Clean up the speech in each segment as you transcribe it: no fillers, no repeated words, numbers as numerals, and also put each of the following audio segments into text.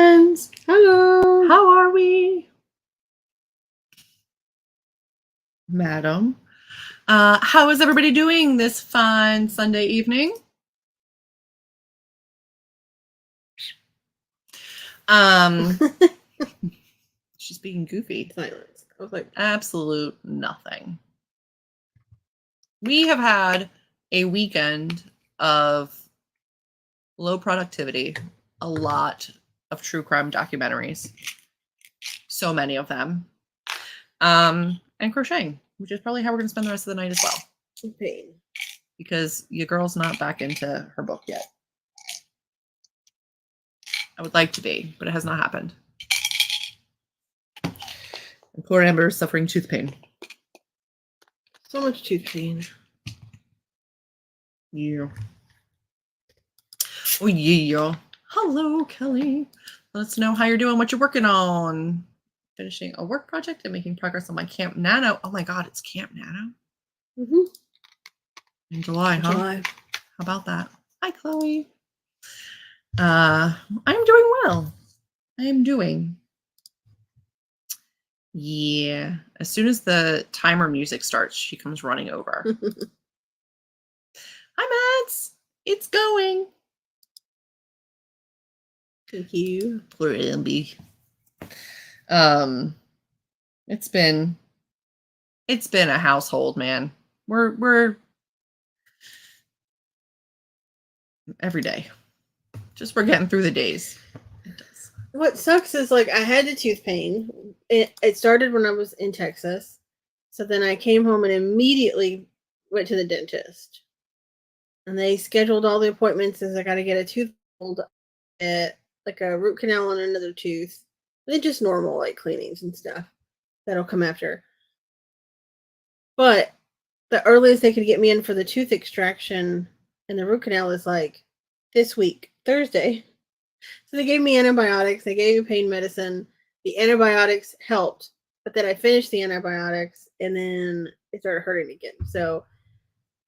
friends. Hello. How are we? Madam. How is everybody doing this fine Sunday evening? She's being goofy. Silence. I was like, absolute nothing. We have had a weekend of low productivity, a lot of true crime documentaries, so many of them, and crocheting, which is probably how we're going to spend the rest of the night as well. pain. Because your girl's not back into her book yet. I would like to be, but it has not happened. And poor Amber is suffering tooth pain. So much tooth pain. Yeah. Oh, yeah. Hello, Kelly. Let us know how you're doing, what you're working on. Finishing a work project and making progress on my Camp Nano. Oh my God, it's Camp Nano? Mm-hmm. In July, huh? July. How about that? Hi, Chloe. I'm doing well. I am doing. Yeah. As soon as the timer music starts, she comes running over. Hi, Mads. It's going. Thank you. Poor Amby. It's been a household, man. We're every day. Just we're getting through the days. It does. What sucks is like I had the tooth pain. It started when I was in Texas. So then I came home and immediately went to the dentist. And they scheduled all the appointments as I got to get a tooth pulled, like a root canal on another tooth. And then just normal like cleanings and stuff that'll come after. But the earliest they could get me in for the tooth extraction and the root canal is like this week, Thursday. So they gave me antibiotics. They gave me pain medicine. The antibiotics helped, but then I finished the antibiotics and then it started hurting again. So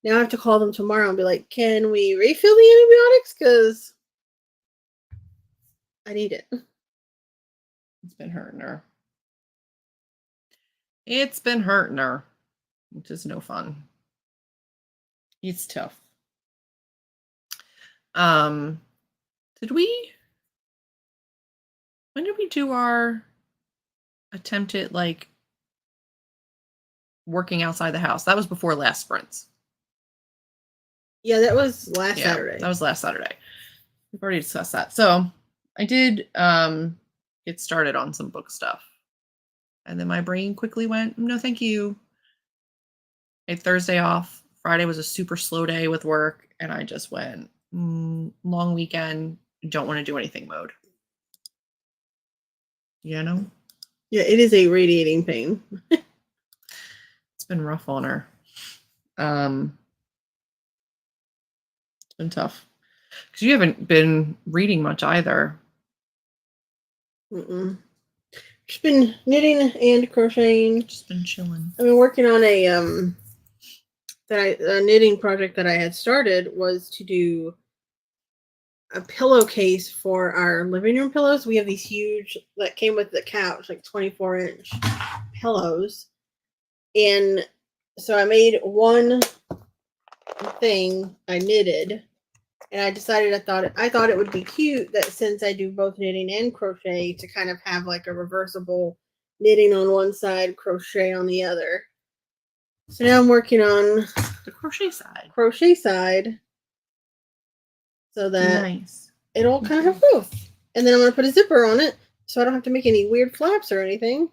now I have to call them tomorrow and be like, can we refill the antibiotics? Because I need it. It's been hurting her. It's been hurting her, which is no fun. It's tough. When did we do our attempt at like working outside the house? That was before last sprints. Yeah, that was last Saturday. That was last Saturday. We've already discussed that. So I did get started on some book stuff. And then my brain quickly went, no, thank you. I had Thursday off. Friday was a super slow day with work. And I just went, long weekend, don't want to do anything mode. You know? Yeah, it is a radiating pain. It's been rough on her. It's been tough. Because you haven't been reading much either. Just been knitting and crocheting. Just been chilling. I've been working on a knitting project that I had started was to do a pillowcase for our living room pillows. We have these huge that came with the couch, like 24-inch pillows. And so I made one thing I knitted, and I decided I thought it would be cute that since I do both knitting and crochet to kind of have like a reversible knitting on one side, crochet on the other. So now I'm working on the crochet side. So that nice. It'll kind of have both. And then I'm going to put a zipper on it so I don't have to make any weird flaps or anything.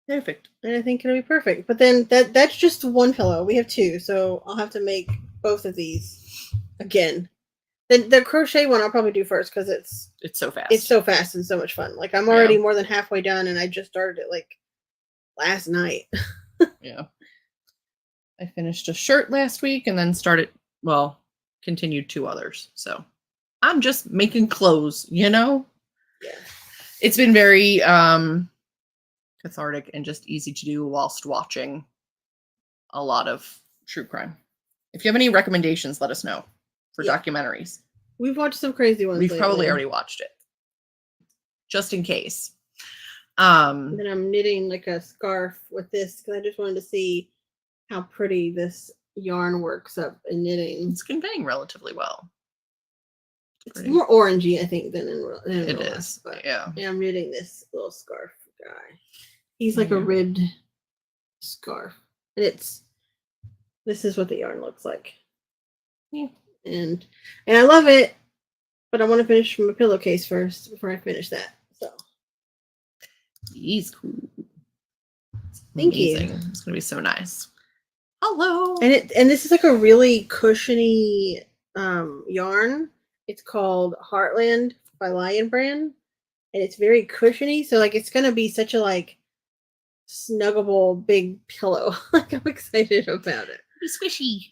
Perfect. And I think it'll be perfect. But then that's just one pillow. We have two, so I'll have to make both of these again. The crochet one I'll probably do first because it's so fast. It's so fast and so much fun. Like I'm already more than halfway done, and I just started it like last night. Yeah. I finished a shirt last week and then continued 2 others. So I'm just making clothes, you know? Yeah. It's been very cathartic and just easy to do whilst watching a lot of true crime. If you have any recommendations, let us know for documentaries. We've watched some crazy ones. We've probably already watched it. just in case. And then I'm knitting like a scarf with this because I just wanted to see how pretty this yarn works up in knitting. It's conveying relatively well. It's more orangey, I think, than in real It life, is. but Yeah. I'm knitting this little scarf guy. He's like a ribbed scarf. And this is what the yarn looks like. Yeah. And I love it, but I want to finish my pillowcase first before I finish that. So he's cool. Thank Amazing. you. It's gonna be so nice. Hello. And this is like a really cushiony yarn. It's called Heartland by Lion Brand, and it's very cushiony. So like it's gonna be such a like snuggable big pillow. Like I'm excited about it. It'll be squishy.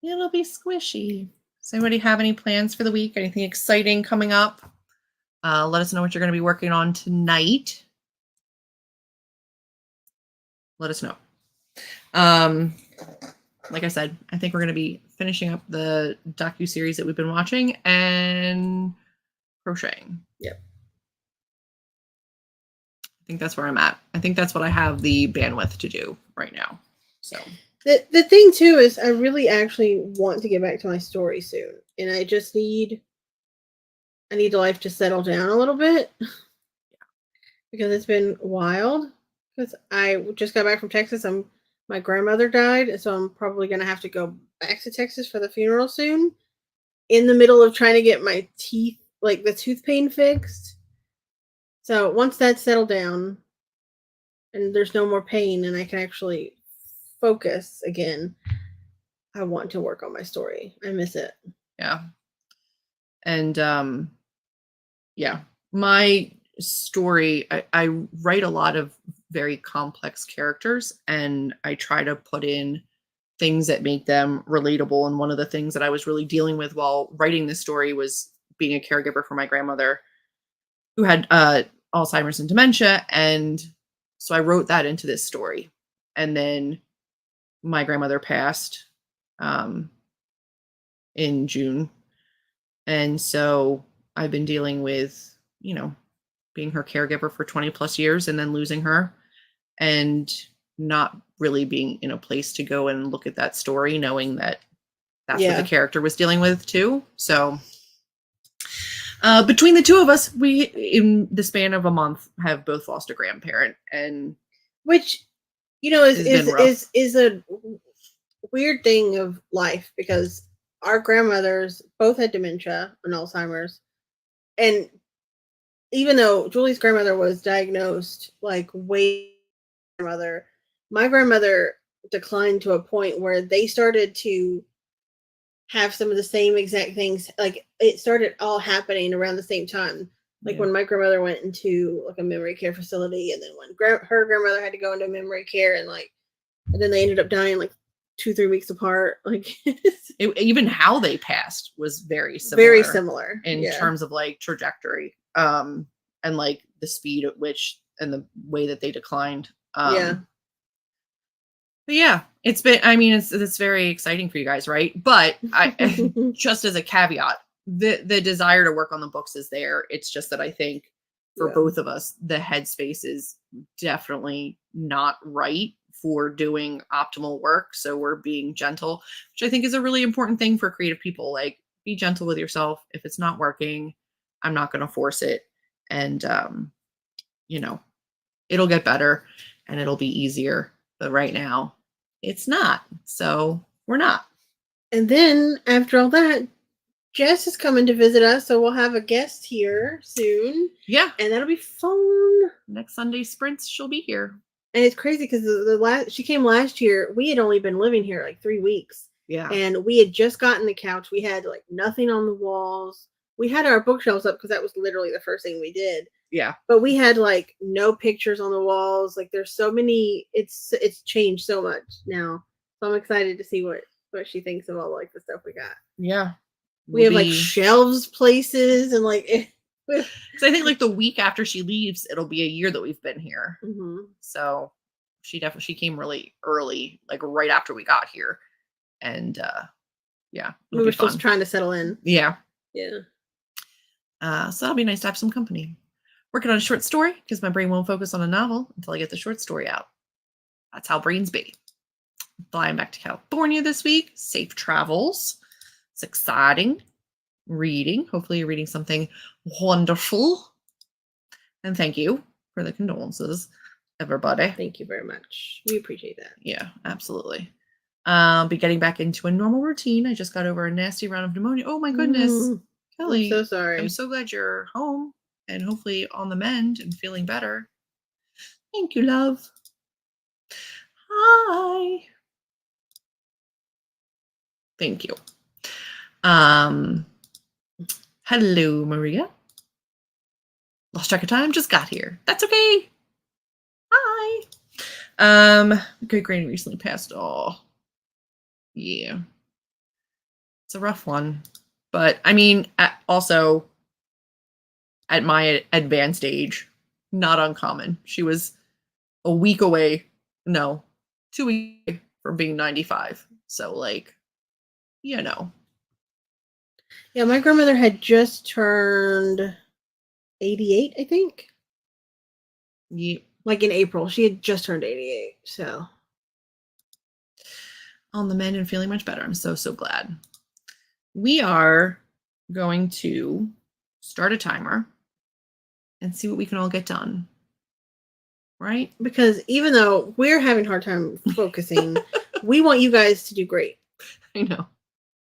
It'll be squishy. Does anybody have any plans for the week? Anything exciting coming up? Let us know what you're going to be working on tonight. Let us know. Like I said, I think we're going to be finishing up the docu-series that we've been watching and crocheting. Yep. I think that's where I'm at. I think that's what I have the bandwidth to do right now. So the thing too is I really actually want to get back to my story soon. And I just need life to settle down a little bit. Yeah. Because it's been wild. Because I just got back from Texas. My grandmother died, so I'm probably gonna have to go back to Texas for the funeral soon. In the middle of trying to get my teeth, like the tooth pain fixed. So once that's settled down and there's no more pain and I can actually focus again, I want to work on my story. I miss it. Yeah. And yeah, my story, I write a lot of very complex characters and I try to put in things that make them relatable. And one of the things that I was really dealing with while writing this story was being a caregiver for my grandmother who had Alzheimer's and dementia. And so I wrote that into this story. And then my grandmother passed in June. And so I've been dealing with, being her caregiver for 20 plus years and then losing her and not really being in a place to go and look at that story, knowing that that's what the character was dealing with too. So between the two of us, we, in the span of a month, have both lost a grandparent, and which, is a weird thing of life because our grandmothers both had dementia and Alzheimer's. And even though Julie's grandmother was diagnosed like way grandmother, my grandmother declined to a point where they started to have some of the same exact things. Like it started all happening around the same time. Like when my grandmother went into like a memory care facility, and then when her grandmother had to go into memory care, and then they ended up dying like 2-3 weeks apart. Like even how they passed was very similar in terms of like trajectory, and like the speed at which and the way that they declined. But yeah, it's been, it's very exciting for you guys, right? But I just as a caveat, the desire to work on the books is there. It's just that I think for both of us, the headspace is definitely not right for doing optimal work. So we're being gentle, which I think is a really important thing for creative people. Like, be gentle with yourself. If it's not working, I'm not going to force it. And, it'll get better and it'll be easier. But right now, it's not. So we're not. And then after all that, Jess is coming to visit us, so we'll have a guest here soon. Yeah. And that'll be fun. Next Sunday sprints, she'll be here. And it's crazy because she came last year. We had only been living here like 3 weeks. Yeah. And we had just gotten the couch. We had like nothing on the walls. We had our bookshelves up because that was literally the first thing we did. Yeah. But we had like no pictures on the walls. Like there's so many, it's changed so much now. So I'm excited to see what she thinks of all like the stuff we got. Yeah. We have like shelves places and like because I think like the week after she leaves, it'll be a year that we've been here. Mm-hmm. So she came really early, like right after we got here. And yeah. We were still trying to settle in. Yeah. Yeah. So that'll be nice to have some company. Working on a short story because my brain won't focus on a novel until I get the short story out. That's how brains be. Flying back to California this week. Safe travels. It's exciting. Reading. Hopefully you're reading something wonderful. And thank you for the condolences, everybody. Thank you very much. We appreciate that. Yeah, absolutely. Be getting back into a normal routine. I just got over a nasty round of pneumonia. Oh my goodness. Kelly, I'm so sorry. I'm so glad you're home and hopefully on the mend and feeling better. Thank you, love. Hi. Thank you. Hello, Maria. Lost track of time, just got here. That's okay. Hi. Great Granny recently passed. Oh, yeah. It's a rough one. But I mean, also at my advanced age, not uncommon. She was a week away. No, 2 weeks away from being 95. So, like, you know. Yeah, my grandmother had just turned 88, I think. Yeah. Like in April. She had just turned 88. So On the mend and feeling much better. I'm so, so glad. We are going to start a timer and see what we can all get done. Right? Because even though we're having a hard time focusing, we want you guys to do great. I know.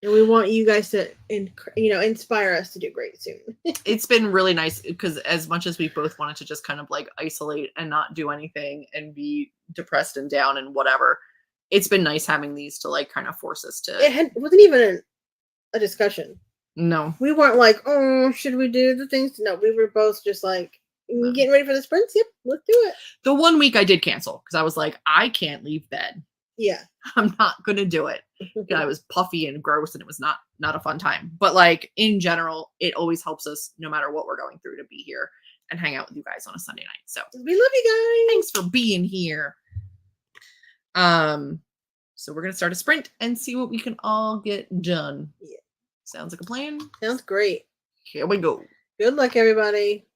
And we want you guys to, inspire us to do great soon. It's been really nice because as much as we both wanted to just kind of like isolate and not do anything and be depressed and down and whatever, it's been nice having these to like kind of force us to. It wasn't even a discussion. No. We weren't like, oh, should we do the things? No, we were both just like, getting ready for the sprints? Yep, let's do it. The 1 week I did cancel because I was like, I can't leave bed. Yeah. I'm not going to do it. I was puffy and gross and it was not a fun time. But like in general, it always helps us no matter what we're going through to be here and hang out with you guys on a Sunday night. So we love you guys. Thanks for being here. So we're going to start a sprint and see what we can all get done. Yeah. Sounds like a plan. Sounds great. Here we go. Good luck, everybody.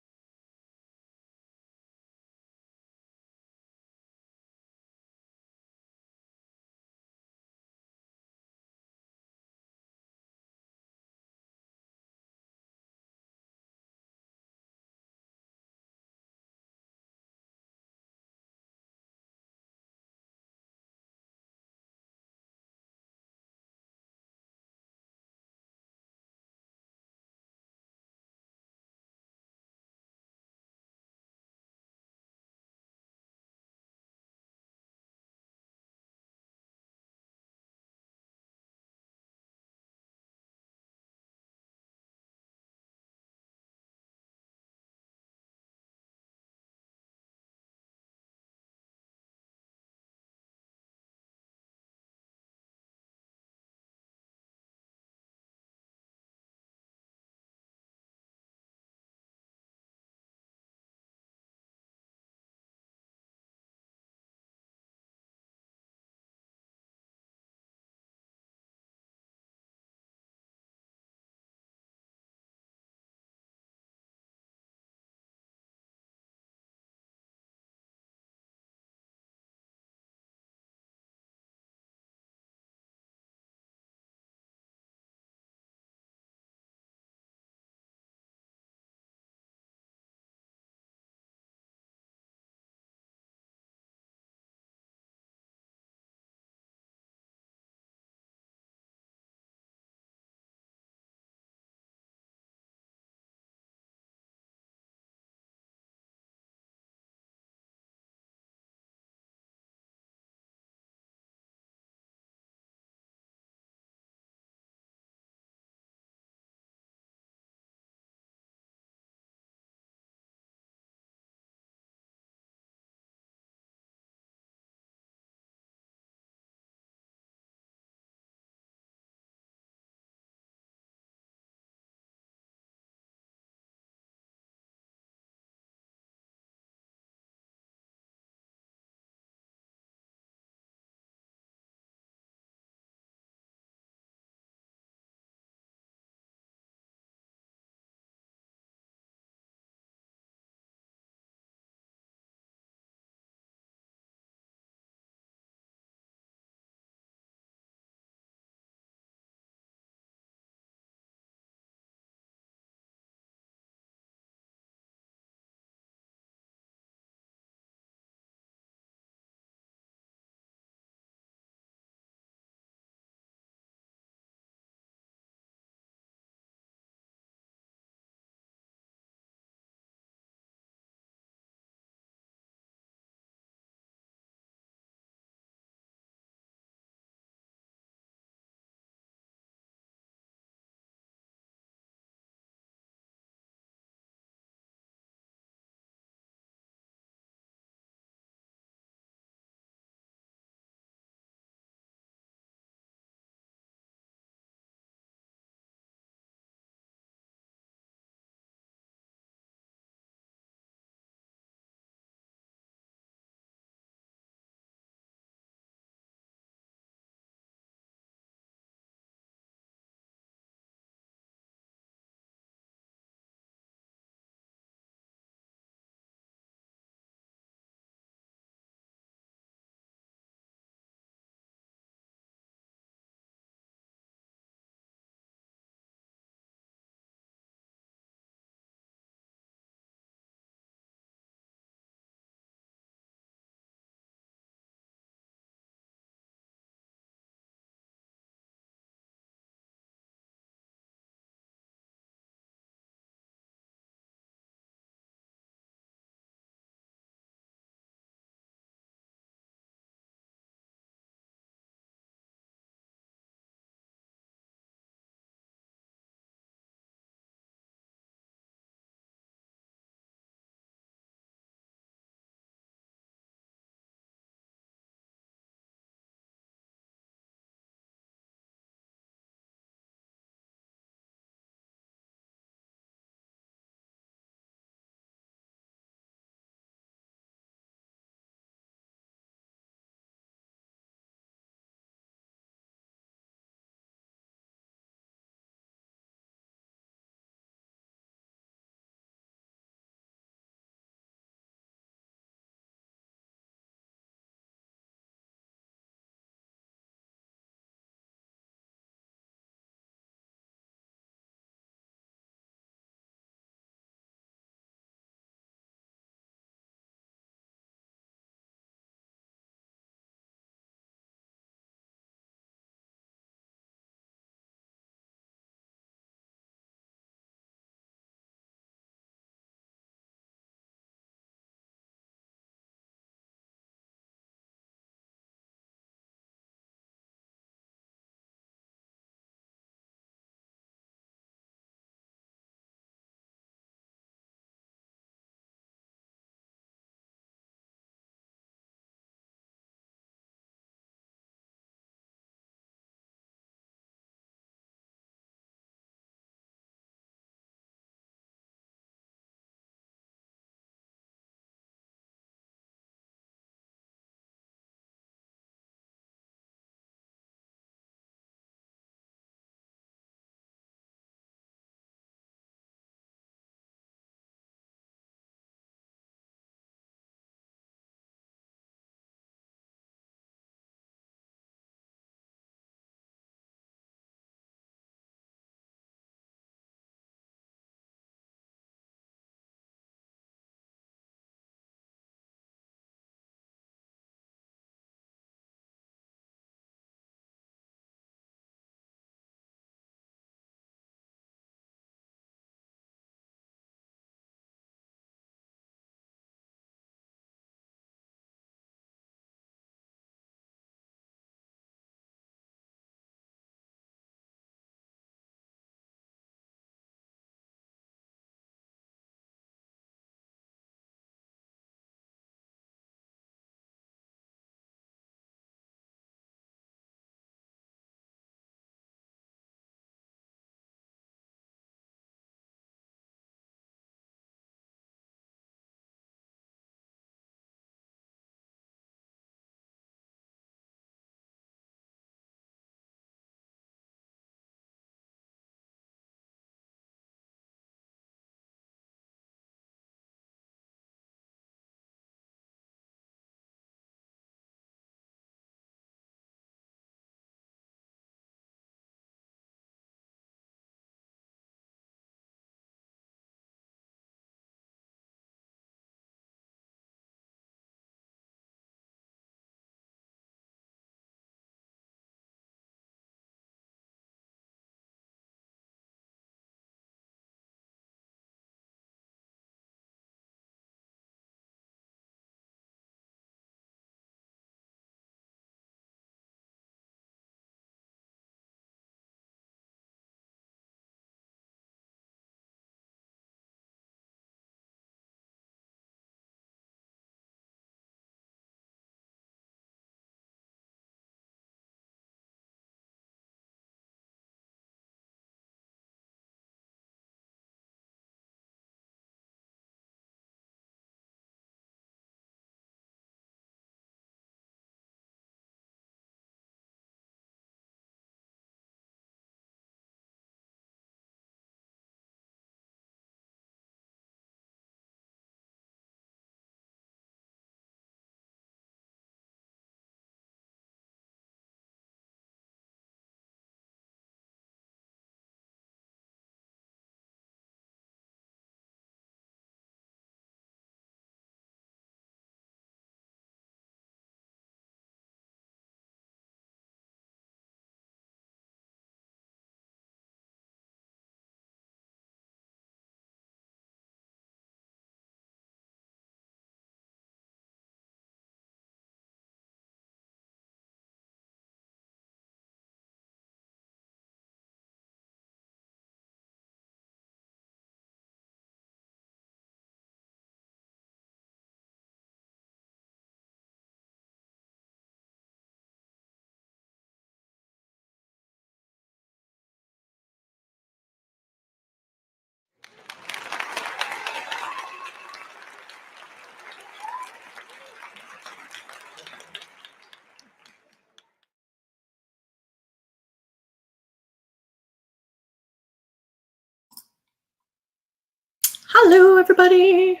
Hello, everybody.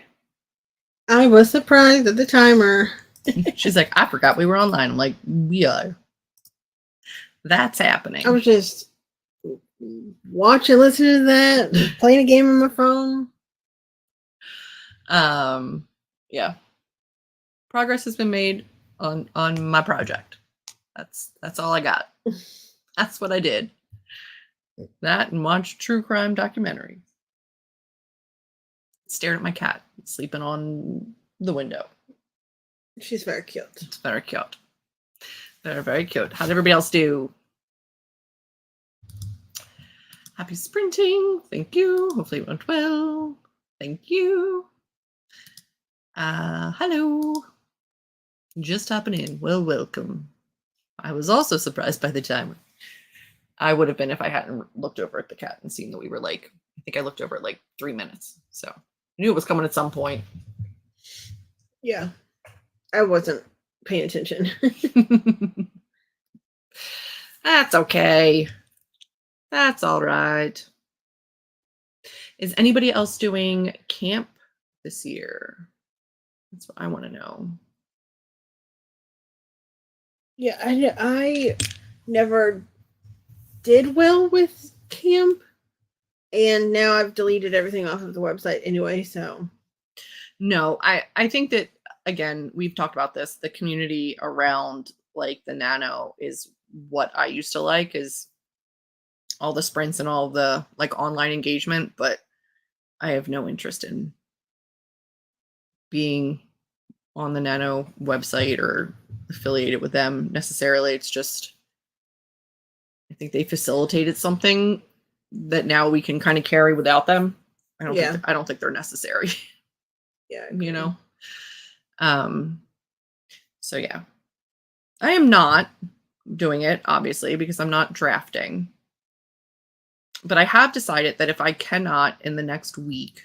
I was surprised at the timer. She's like, I forgot we were online. I'm like, we are. That's happening. I was just watching, listening to that, playing a game on my phone. Yeah. Progress has been made on my project. That's all I got. That's what I did. That and watch true crime documentary. Stared at my cat sleeping on the window. She's very cute. It's very cute. Very, very cute. How'd everybody else do? Happy sprinting. Thank you. Hopefully it went well. Thank you. Hello. Just hopping in. Well, welcome. I was also surprised by the timer. I would have been if I hadn't looked over at the cat and seen that we were like, I think I looked over at like 3 minutes. So I knew it was coming at some point. Yeah. I wasn't paying attention. That's okay. That's all right. Is anybody else doing camp this year? That's what I want to know. Yeah, I never did well with camp, and now I've deleted everything off of the website anyway, so. No, I think that, again, we've talked about this. The community around like the Nano is what I used to like, is all the sprints and all the like online engagement, but I have no interest in being on the Nano website or affiliated with them necessarily. It's just, I think they facilitated something that now we can kind of carry without them. I don't think they're necessary. Yeah, you know. So yeah, I am not doing it, obviously, because I'm not drafting. But I have decided that if I cannot in the next week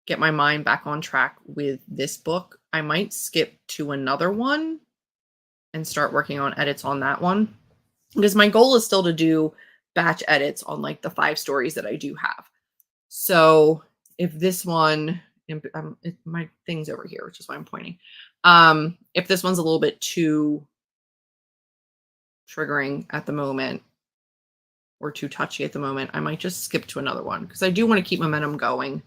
get my mind back on track with this book, I might skip to another one and start working on edits on that one. Because my goal is still to do batch edits on like the 5 stories that I do have. So if this one, my thing's over here, which is why I'm pointing. If this one's a little bit too triggering at the moment or too touchy at the moment, I might just skip to another one, because I do want to keep momentum going.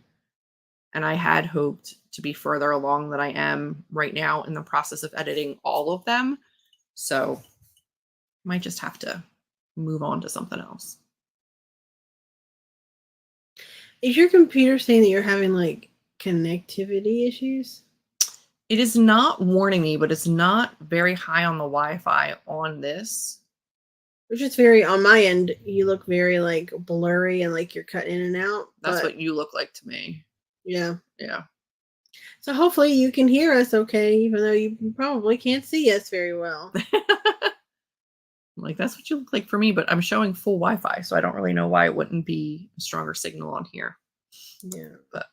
And I had hoped to be further along than I am right now in the process of editing all of them. So I might just have to move on to something else. Is your computer saying that you're having like connectivity issues? It is not warning me, but it's not very high on the Wi-Fi on this. Which is very, on my end, you look very like blurry and like you're cutting in and out. That's what you look like to me. Yeah. Yeah. So hopefully you can hear us okay, even though you probably can't see us very well. Like, that's what you look like for me, but I'm showing full Wi-Fi, so I don't really know why it wouldn't be a stronger signal on here. Yeah. But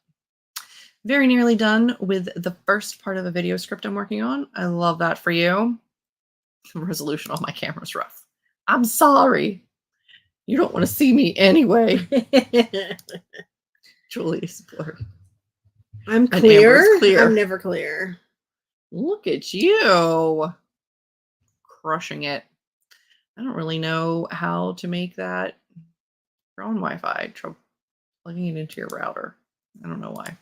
very nearly done with the first part of the video script I'm working on. I love that for you. The resolution on my camera is rough. I'm sorry. You don't want to see me anyway. Julie's blurry. I'm clear. Clear. I'm never clear. Look at you. Crushing it. I don't really know how to make that your own Wi-Fi. Try plugging it into your router. I don't know why.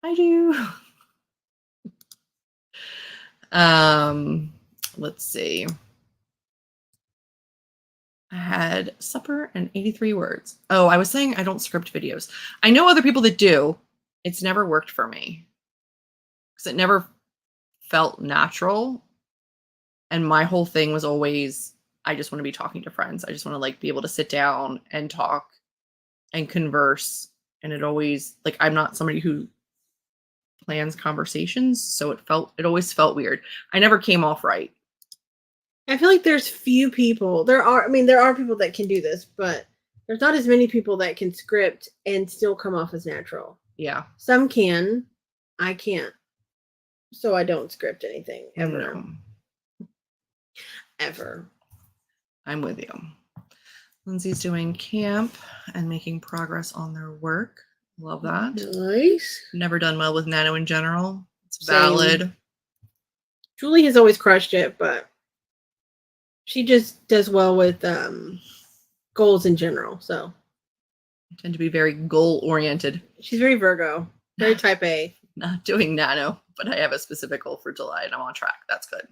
I do. Let's see. I had supper and 83 words. Oh, I was saying I don't script videos. I know other people that do. It's never worked for me because it never felt natural. And my whole thing was always, I just want to be talking to friends. I just want to like be able to sit down and talk and converse. And it always, like, I'm not somebody who plans conversations, so it always felt weird. I never came off right. I feel like there's few people. There are people that can do this, but there's not as many people that can script and still come off as natural. Yeah. Some can. I can't. So I don't script anything ever. No. Ever. I'm with you. Lindsay's doing camp and making progress on their work. Love that. Nice. Never done well with Nano in general. It's Same. valid. Julie has always crushed it, but she just does well with goals in general. So I tend to be very goal oriented. she's very Virgo, very type A. Not doing Nano, but I have a specific goal for July and I'm on track. That's good.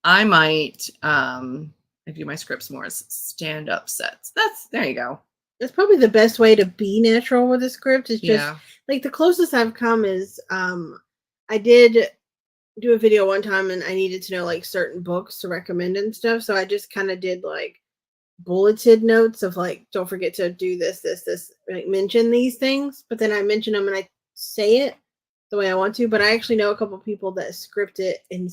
I might I view my scripts more as stand-up sets. There you go. That's probably the best way to be natural with a script. Is just like the closest I've come is I did do a video one time and I needed to know like certain books to recommend and stuff. So I just kind of did like bulleted notes of like, don't forget to do this, like mention these things. But then I mention them and I say it the way I want to. But I actually know a couple people that script it and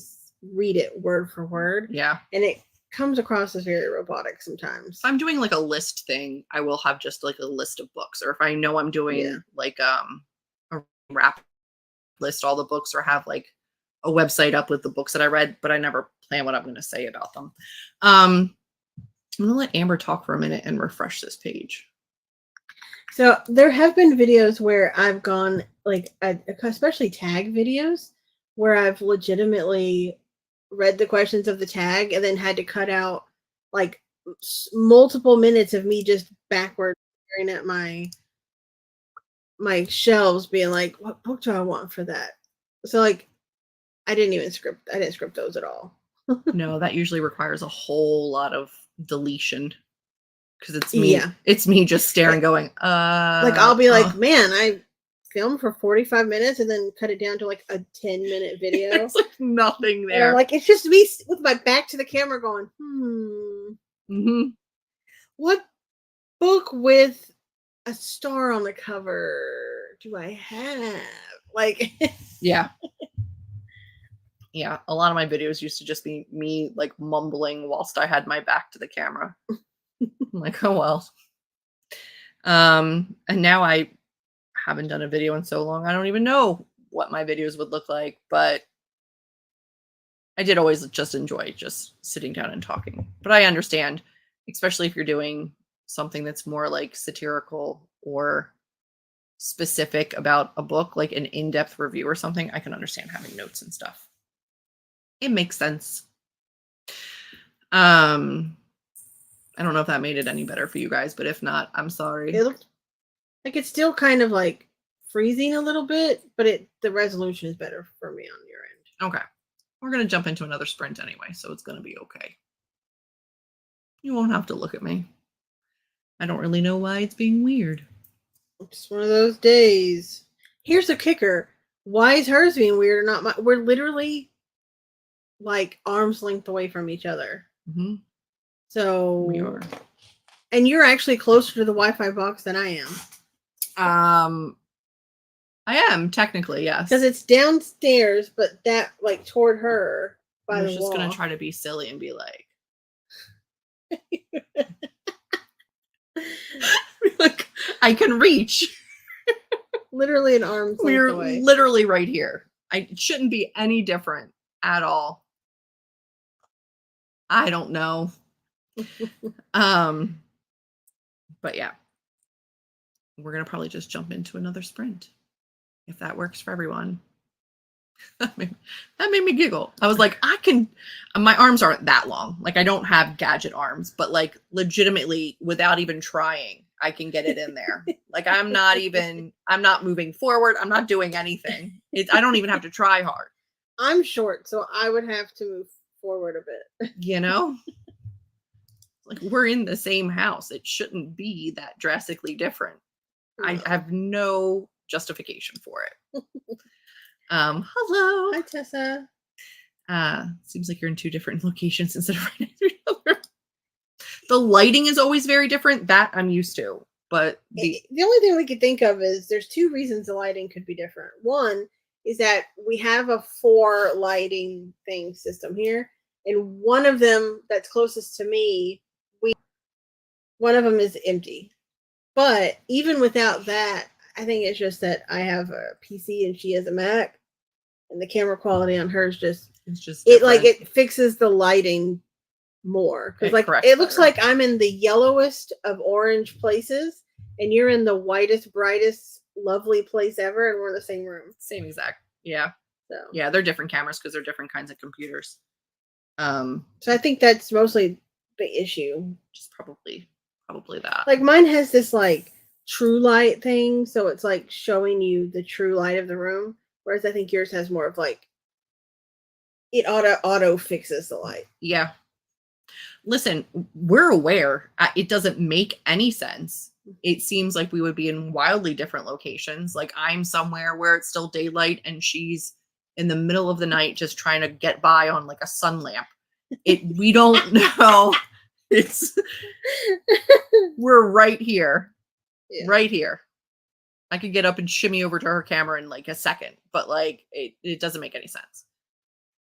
read it word for word. Yeah. And it comes across as very robotic sometimes. If I'm doing like a list thing, I will have just like a list of books. Or if I know I'm doing like a wrap list all the books, or have like a website up with the books that I read, but I never plan what I'm going to say about them. I'm going to let Amber talk for a minute and refresh this page. So there have been videos where I've gone like, especially tag videos, where I've legitimately read the questions of the tag and then had to cut out like multiple minutes of me just backward staring at my shelves being like, what book do I want for that? So like I didn't script those at all. No, that usually requires a whole lot of deletion because it's me just staring going like I'll be like, man, I filmed for 45 minutes and then cut it down to like a 10-minute video. There's like nothing there. Like it's just me with my back to the camera going, what book with a star on the cover do I have? Like yeah. A lot of my videos used to just be me like mumbling whilst I had my back to the camera. I'm like, oh well. And now I haven't done a video in so long. I don't even know what my videos would look like, but I did always just enjoy just sitting down and talking. But I understand, especially if you're doing something that's more like satirical or specific about a book, like an in-depth review or something, I can understand having notes and stuff. It makes sense. I don't know if that made it any better for you guys, but if not, I'm sorry. It looked like it's still kind of like freezing a little bit, but the resolution is better for me on your end. Okay. We're going to jump into another sprint anyway, so it's going to be okay. You won't have to look at me. I don't really know why it's being weird. It's one of those days. Here's the kicker. Why is hers being weird or not? We're literally like arm's length away from each other. Mm-hmm. So we are. And you're actually closer to the Wi-Fi box than I am. I am technically, yes. Because it's downstairs, but that like toward her by the wall. I was just gonna try to be silly and be like, like I can reach. Literally an arm's length We're away. Literally right here. It shouldn't be any different at all. I don't know. But yeah, we're gonna probably just jump into another sprint if that works for everyone. That made me giggle. I was like, my arms aren't that long. Like I don't have gadget arms, but like legitimately without even trying, I can get it in there. Like I'm not moving forward. I'm not doing anything. I don't even have to try hard. I'm short, so I would have to move forward a bit. You know? Like we're in the same house. It shouldn't be that drastically different. No. I have no justification for it. Hello. Hi, Tessa. Seems like you're in two different locations instead of right next to each other. The lighting is always very different. That I'm used to. But the only thing we could think of is there's two reasons the lighting could be different. One is that we have a 4 lighting thing system here. And one of them that's closest to me, one of them is empty. But even without that, I think it's just that I have a PC and she has a Mac, and the camera quality on hers it fixes the lighting more because It like corrects it looks better. like I'm in the yellowest of orange places, and you're in the whitest, brightest, lovely place ever, and we're in the same room. Same exact. Yeah. So Yeah, they're different cameras because they're different kinds of computers. So I think that's mostly the issue. Just probably that. Like mine has this like true light thing, so it's like showing you the true light of the room, whereas I think yours has more of like it auto fixes the light. Yeah. Listen, we're aware. It doesn't make any sense. It seems like we would be in wildly different locations. Like I'm somewhere where it's still daylight and she's in the middle of the night just trying to get by on like a sun lamp. We don't know. It's we're right here. Yeah. Right here. I could get up and shimmy over to her camera in like a second, but like it doesn't make any sense.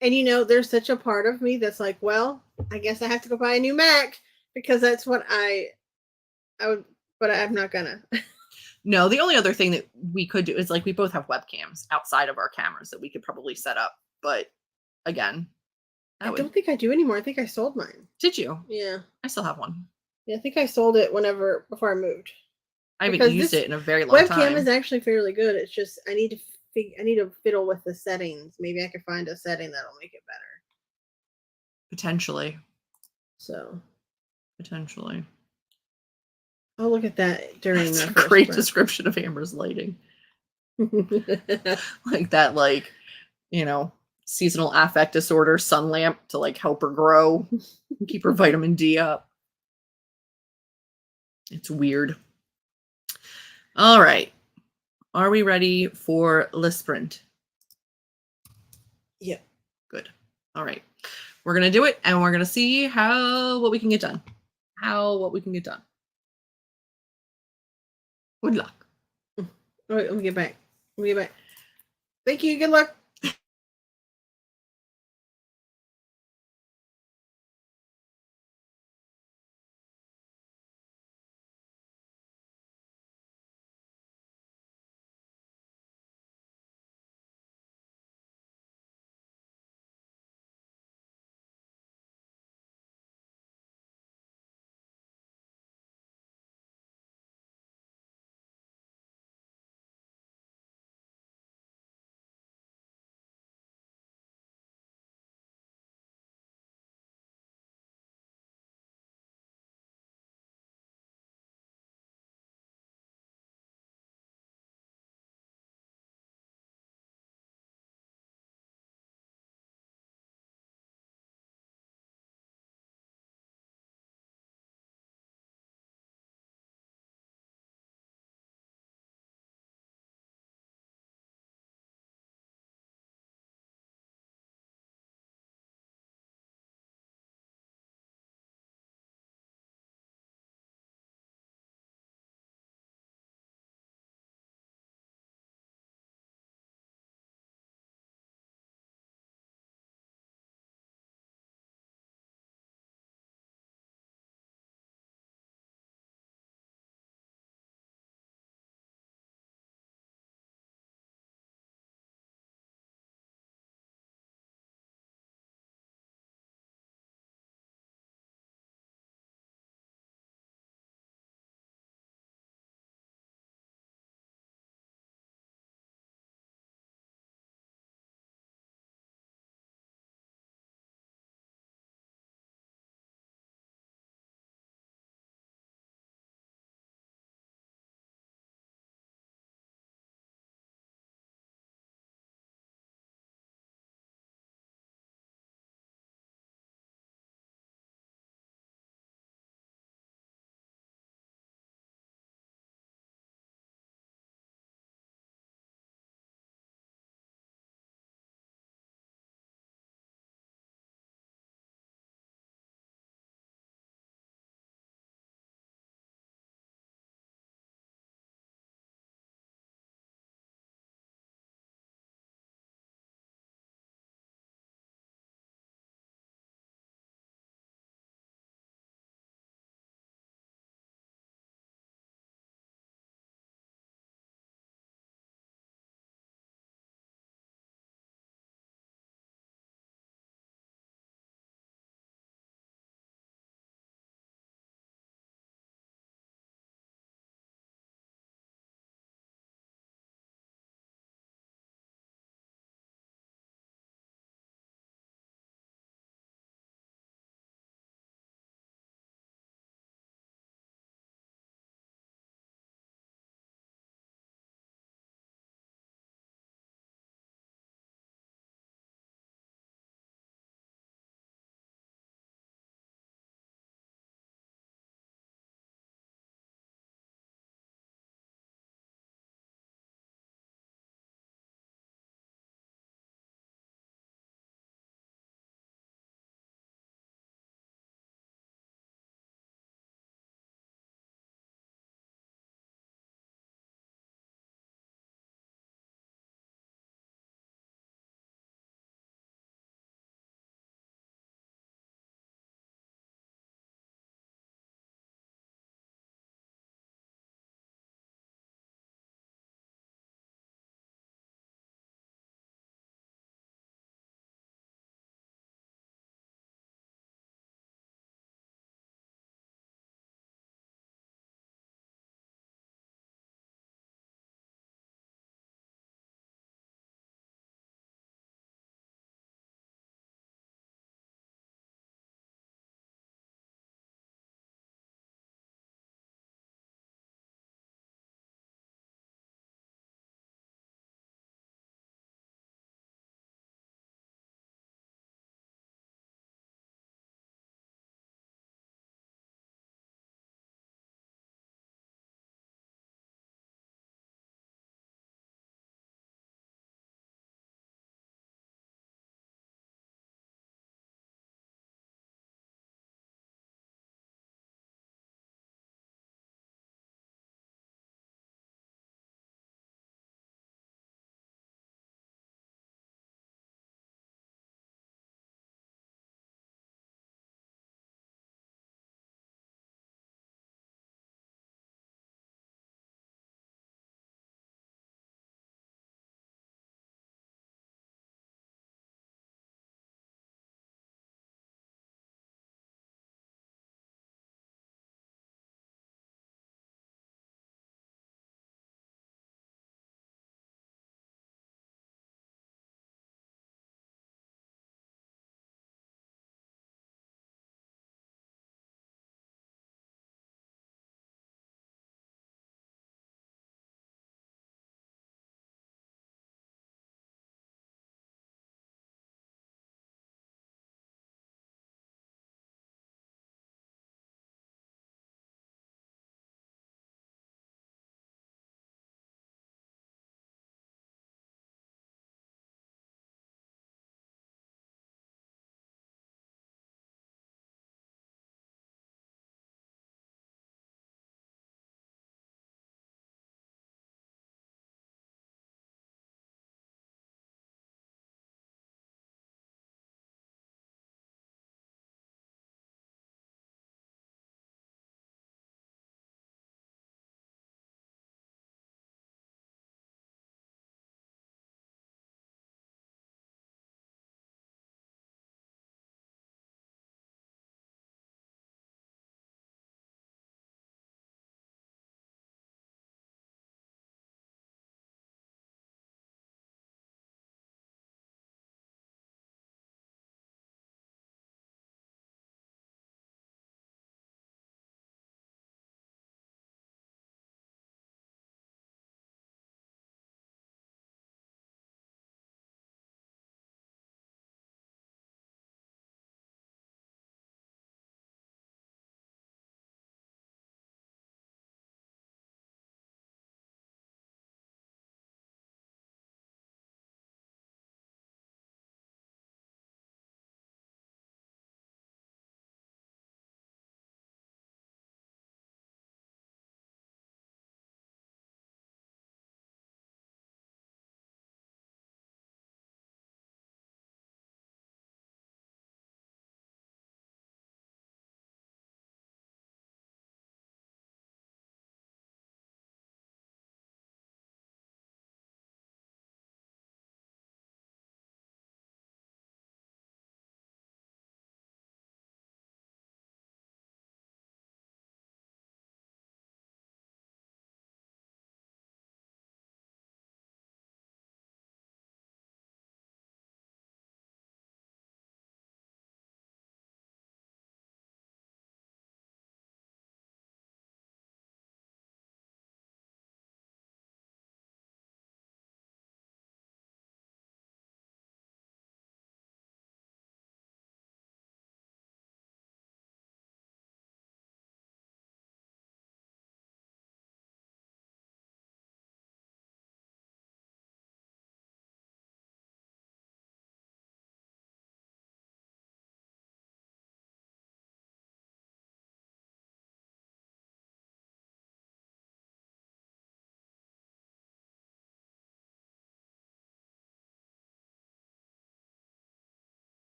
And you know, there's such a part of me that's like, well, I guess I have to go buy a new Mac because that's what I would, but I'm not gonna. No, the only other thing that we could do is like we both have webcams outside of our cameras that we could probably set up. But again, I don't think I do anymore. I think I sold mine. Did you? Yeah. I still have one. Yeah, I think I sold it before I moved. I haven't Because used this it in a very long Webcam time. is actually fairly good. It's just I need to fiddle with the settings. Maybe I could find a setting that'll make it better. Potentially. So Potentially. I'll look at that during That's the a first great breath. description of Amber's lighting. Like that, like, seasonal affect disorder sun lamp to like help her grow and keep her vitamin D up. It's weird. All right. Are we ready for the sprint? Yep. Good. All right. We're going to do it and we're going to see what we can get done. What we can get done. Good luck. All right, let me get back. Thank you. Good luck.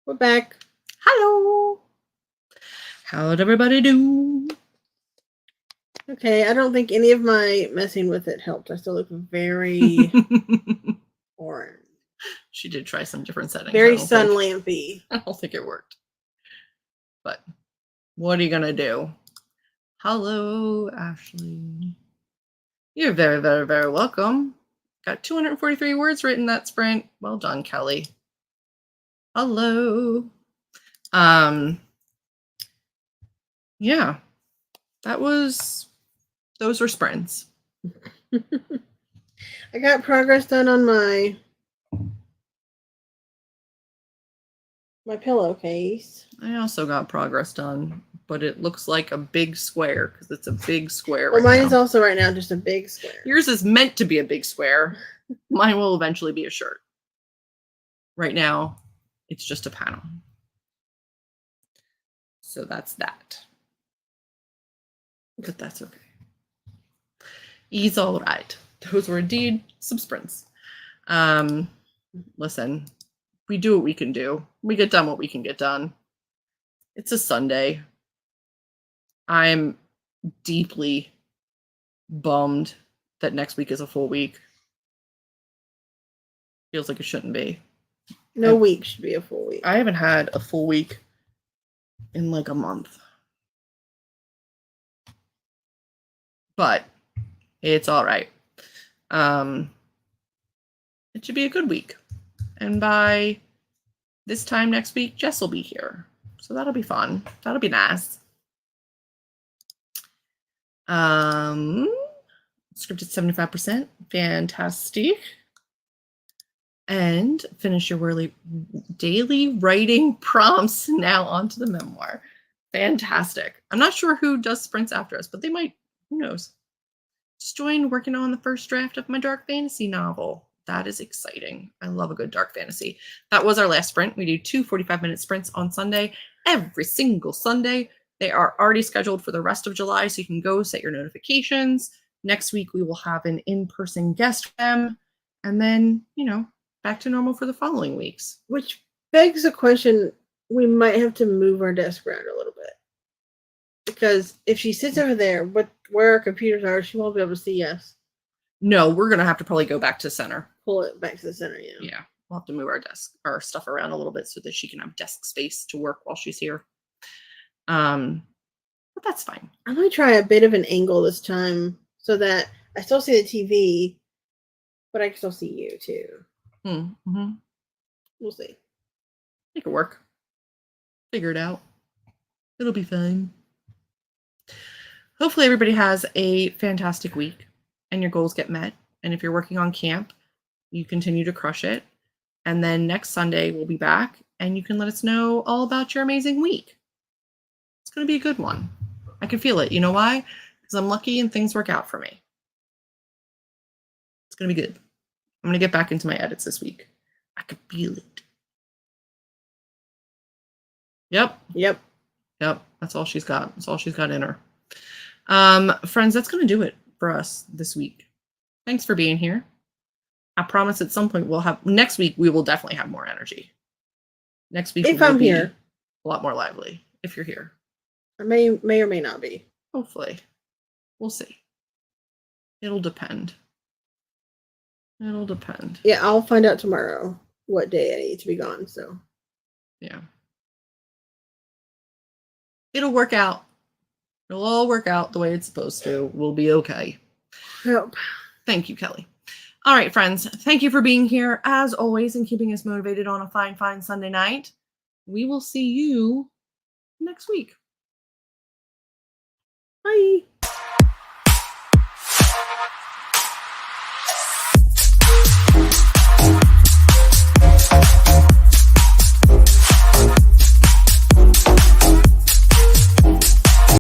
We're back. Hello. How'd everybody do? Okay, I don't think any of my messing with it helped. I still look very orange. She did try some different settings. Very sun lampy. I don't think it worked. But what are you gonna do? Hello, Ashley. You're very, very, very welcome. Got 243 words written that sprint. Well done, Kelly. Hello. Yeah. Those were sprints. I got progress done on my pillowcase. I also got progress done, but it looks like a big square because it's a big square. Well, right mine is also right now just a big square. Yours is meant to be a big square. Mine will eventually be a shirt. Right now, it's just a panel. So that's that. But that's okay. He's all right. Those were indeed some sprints. Listen, we do what we can do. We get done what we can get done. It's a Sunday. I'm deeply bummed that next week is a full week. Feels like it shouldn't be. No week should be a full week. I haven't had a full week in like a month. But it's all right. It should be a good week. And by this time next week, Jess will be here. So that'll be fun. That'll be nice. Scripted 75%. Fantastic. And finish your daily writing prompts. Now onto the memoir. Fantastic. I'm not sure who does sprints after us, but they might. Who knows? Just joined working on the first draft of my dark fantasy novel. That is exciting. I love a good dark fantasy. That was our last sprint. We do 2 45-minute sprints on Sunday, every single Sunday. They are already scheduled for the rest of July, so you can go set your notifications. Next week, we will have an in-person guest for them. And then, back to normal for the following weeks. Which begs the question, we might have to move our desk around a little bit. Because if she sits over there, where our computers are, she won't be able to see us. No, we're going to have to probably go back to center. Pull it back to the center, yeah. Yeah, we'll have to move our stuff around a little bit so that she can have desk space to work while she's here. But that's fine. I'm going to try a bit of an angle this time so that I still see the TV, but I can still see you too. Mm-hmm. We'll see. Make it work. Figure it out. It'll be fine. Hopefully everybody has a fantastic week and your goals get met. And if you're working on camp, you continue to crush it. And then next Sunday we'll be back and you can let us know all about your amazing week. It's going to be a good one. I can feel it. You know why? Because I'm lucky and things work out for me. It's going to be good. I'm going to get back into my edits this week. I can feel it. Yep. That's all she's got. That's all she's got in her. Friends, that's going to do it for us this week. Thanks for being here. I promise at some point next week we will definitely have more energy. Next week if I'm here, a lot more lively. If you're here, I may or may not be. Hopefully, we'll see. It'll depend. Yeah, I'll find out tomorrow what day I need to be gone. So yeah, it'll work out. It'll all work out the way it's supposed to. We'll be okay. Yep. Thank you, Kelly. All right, friends. Thank you for being here, as always, and keeping us motivated on a fine, fine Sunday night. We will see you next week. Bye.